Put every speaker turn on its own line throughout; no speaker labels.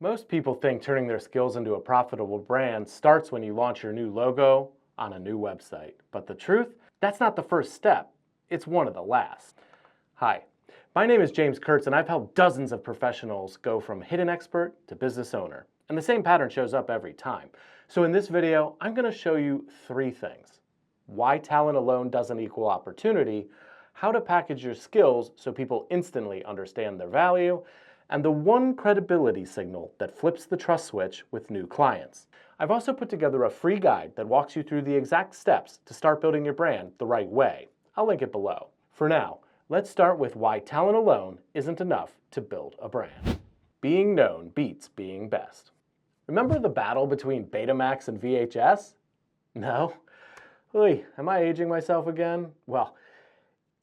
Most people think turning their skills into a profitable brand starts when you launch your new logo on a new website. But the truth, that's not the first step. It's one of the last. Hi, my name is James Kurtz, and I've helped dozens of professionals go from hidden expert to business owner. And the same pattern shows up every time. So in this video, I'm going to show you 3 things. Why talent alone doesn't equal opportunity, how to package your skills so people instantly understand their value, and the one credibility signal that flips the trust switch with new clients. I've also put together a free guide that walks you through the exact steps to start building your brand the right way. I'll link it below. For now, let's start with why talent alone isn't enough to build a brand. Being known beats being best. Remember the battle between Betamax and VHS? No? Oy, am I aging myself again? Well,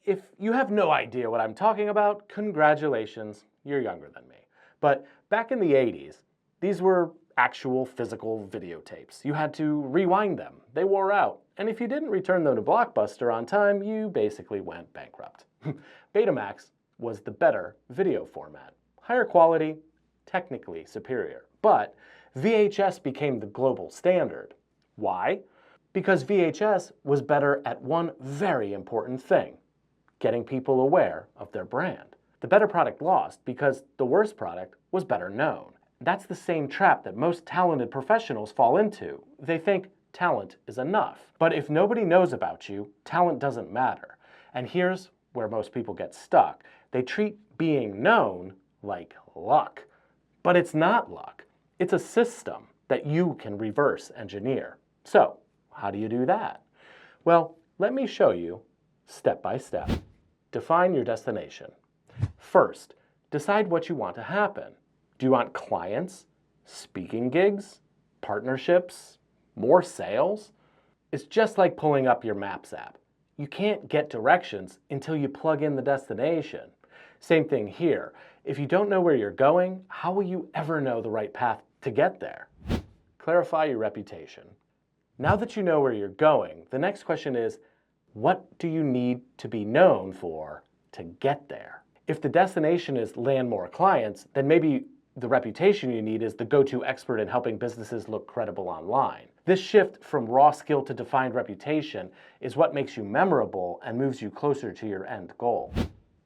if you have no idea what I'm talking about, congratulations, you're younger than me. But back in the 80s, these were actual physical videotapes. You had to rewind them. They wore out. And if you didn't return them to Blockbuster on time, you basically went bankrupt. Betamax was the better video format. Higher quality, technically superior. But VHS became the global standard. Why? Because VHS was better at one very important thing: getting people aware of their brand. The better product lost because the worse product was better known. That's the same trap that most talented professionals fall into. They think talent is enough. But if nobody knows about you, talent doesn't matter. And here's where most people get stuck. They treat being known like luck. But it's not luck. It's a system that you can reverse engineer. So, how do you do that? Well, let me show you step by step. Define your destination. First, decide what you want to happen. Do you want clients, speaking gigs, partnerships, more sales? It's just like pulling up your Maps app. You can't get directions until you plug in the destination. Same thing here. If you don't know where you're going, how will you ever know the right path to get there? Clarify your reputation. Now that you know where you're going, the next question is, what do you need to be known for to get there? If the destination is land more clients, then maybe the reputation you need is the go-to expert in helping businesses look credible online. This shift from raw skill to defined reputation is what makes you memorable and moves you closer to your end goal.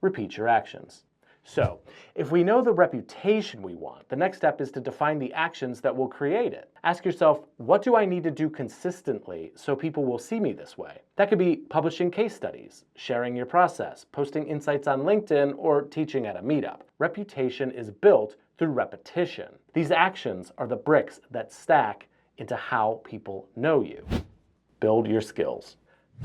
Repeat your actions. So, if we know the reputation we want, the next step is to define the actions that will create it. Ask yourself, what do I need to do consistently so people will see me this way? That could be publishing case studies, sharing your process, posting insights on LinkedIn, or teaching at a meetup. Reputation is built through repetition. These actions are the bricks that stack into how people know you. Build your skills.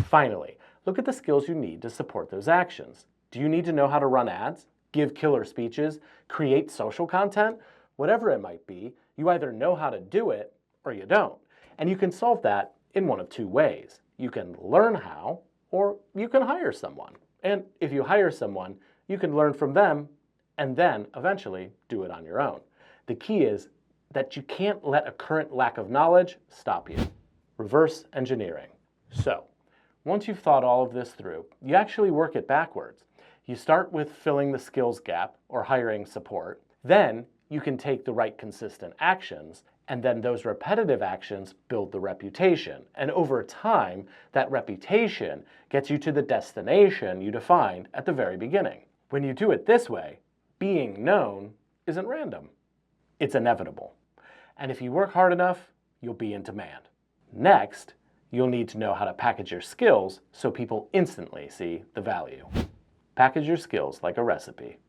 Finally, look at the skills you need to support those actions. Do you need to know how to run ads, give killer speeches, create social content? Whatever it might be, you either know how to do it or you don't. And you can solve that in one of 2 ways. You can learn how, or you can hire someone. And if you hire someone, you can learn from them and then eventually do it on your own. The key is that you can't let a current lack of knowledge stop you. Reverse engineering. So, once you've thought all of this through, you actually work it backwards. You start with filling the skills gap or hiring support. Then you can take the right consistent actions, and then those repetitive actions build the reputation. And over time, that reputation gets you to the destination you defined at the very beginning. When you do it this way, being known isn't random. It's inevitable. And if you work hard enough, you'll be in demand. Next, you'll need to know how to package your skills so people instantly see the value. Package your skills like a recipe.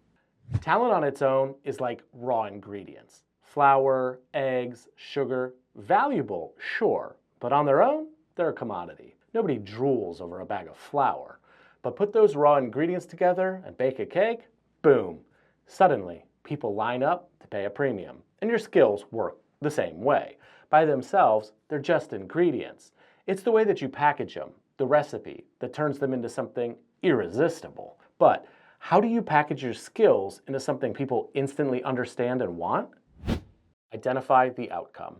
Talent on its own is like raw ingredients. Flour, eggs, sugar, valuable, sure, but on their own, they're a commodity. Nobody drools over a bag of flour. But put those raw ingredients together and bake a cake, boom. Suddenly, people line up to pay a premium. And your skills work the same way. By themselves, they're just ingredients. It's the way that you package them, the recipe, that turns them into something irresistible. But how do you package your skills into something people instantly understand and want? Identify the outcome.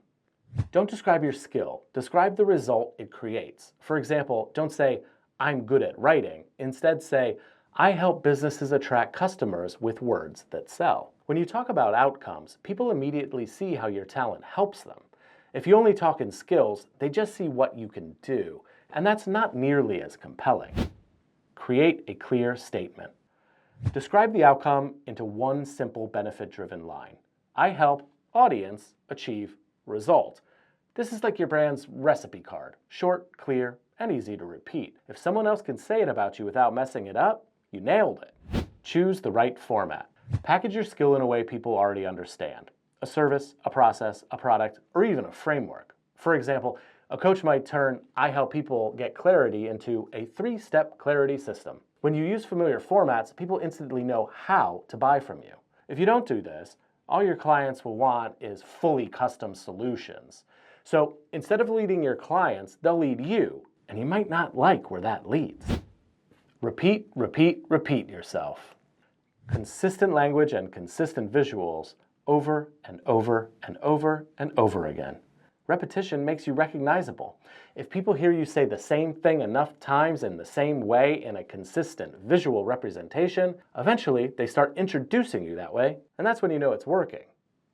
Don't describe your skill, describe the result it creates. For example, don't say, I'm good at writing. Instead say, I help businesses attract customers with words that sell. When you talk about outcomes, people immediately see how your talent helps them. If you only talk in skills, they just see what you can do, and that's not nearly as compelling. Create a clear statement. Describe the outcome into one simple benefit-driven line. I help audience achieve result. This is like your brand's recipe card. Short, clear, and easy to repeat. If someone else can say it about you without messing it up, you nailed it. Choose the right format. Package your skill in a way people already understand. A service, a process, a product, or even a framework. For example, a coach might turn "I help people get clarity" into a 3-step clarity system. When you use familiar formats, people instantly know how to buy from you. If you don't do this, all your clients will want is fully custom solutions. So instead of leading your clients, they'll lead you, and you might not like where that leads. Repeat, repeat, repeat yourself. Consistent language and consistent visuals over and over and over and over again. Repetition makes you recognizable. If people hear you say the same thing enough times in the same way in a consistent visual representation, eventually they start introducing you that way, and that's when you know it's working.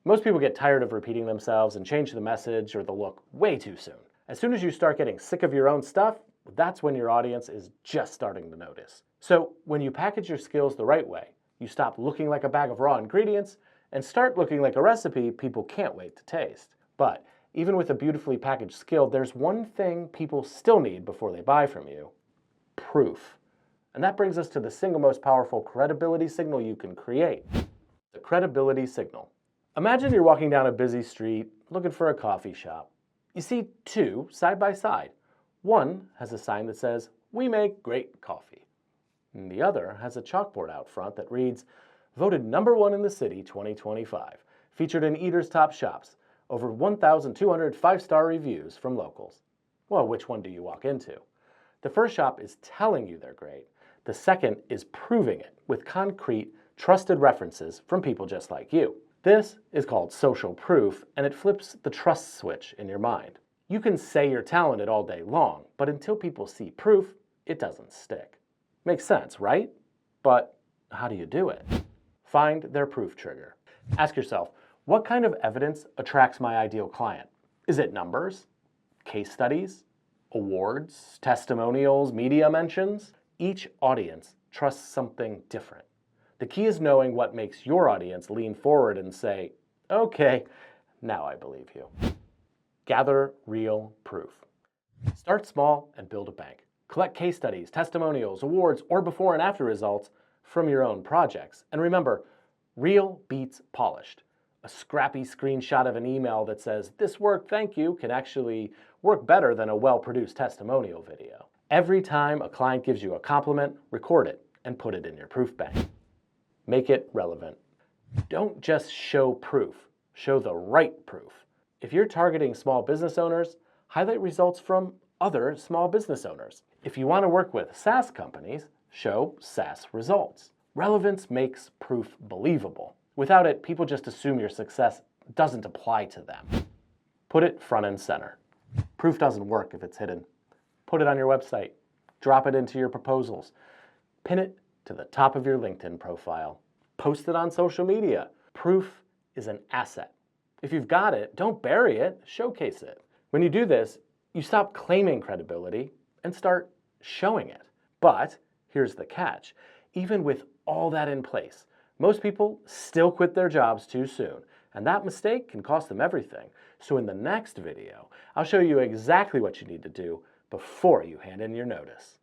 Most people get tired of repeating themselves and change the message or the look way too soon. As soon as you start getting sick of your own stuff, that's when your audience is just starting to notice. So when you package your skills the right way, you stop looking like a bag of raw ingredients and start looking like a recipe people can't wait to taste. But even with a beautifully packaged skill, there's one thing people still need before they buy from you: proof. And that brings us to the single most powerful credibility signal you can create: the credibility signal. Imagine you're walking down a busy street looking for a coffee shop. You see two side by side. One has a sign that says, "We make great coffee." And the other has a chalkboard out front that reads, "Voted #1 in the city 2025, featured in Eater's Top Shops, over 1,200 5-star reviews from locals." Well, which one do you walk into? The first shop is telling you they're great. The second is proving it with concrete, trusted references from people just like you. This is called social proof, and it flips the trust switch in your mind. You can say you're talented all day long, but until people see proof, it doesn't stick. Makes sense, right? But how do you do it? Find their proof trigger. Ask yourself, what kind of evidence attracts my ideal client? Is it numbers, case studies, awards, testimonials, media mentions? Each audience trusts something different. The key is knowing what makes your audience lean forward and say, "Okay, now I believe you." Gather real proof. Start small and build a bank. Collect case studies, testimonials, awards, or before and after results from your own projects. And remember, real beats polished. A scrappy screenshot of an email that says, "This worked, thank you," can actually work better than a well-produced testimonial video. Every time a client gives you a compliment, record it and put it in your proof bank. Make it relevant. Don't just show proof, show the right proof. If you're targeting small business owners, highlight results from other small business owners. If you want to work with SaaS companies, show SaaS results. Relevance makes proof believable. Without it, people just assume your success doesn't apply to them. Put it front and center. Proof doesn't work if it's hidden. Put it on your website. Drop it into your proposals. Pin it to the top of your LinkedIn profile. Post it on social media. Proof is an asset. If you've got it, don't bury it, showcase it. When you do this, you stop claiming credibility and start showing it. But here's the catch. Even with all that in place, most people still quit their jobs too soon, and that mistake can cost them everything. So in the next video, I'll show you exactly what you need to do before you hand in your notice.